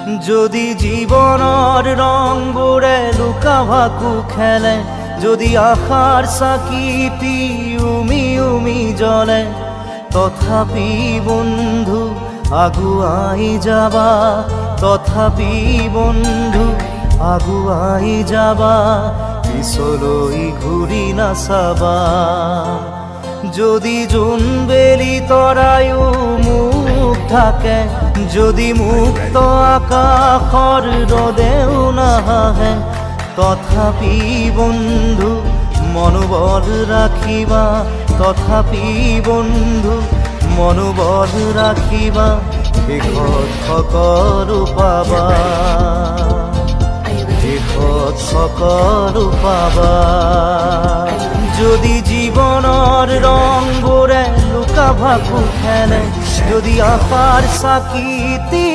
যদি জীবনৰ ৰং বোৰে লুকা ভাকু খেলে, যদি আশাৰ চাকিটি উমি উমি জ্বলে, তথাপি বন্ধু আগুৱাই যাবা, তথাপি বন্ধু আগুৱাই যাবা, পিছলৈ ঘূৰি নাচাবা। যদি জোনবেলি তৰায়ো মুখ ঢাকে, যদি মুক্ত আকাশৰ ৰদেও নাহাহে, তথাপি বন্ধু মনোবল ৰাখিবা, তথাপি বন্ধু মনোবল ৰাখিবা, শেষত সকলো পাবা, শেষত সকলো পাবা। যদি জীবনৰ ৰংবোৰে লুকা ভাকু খেলে, যদি আশাৰ চাকিটি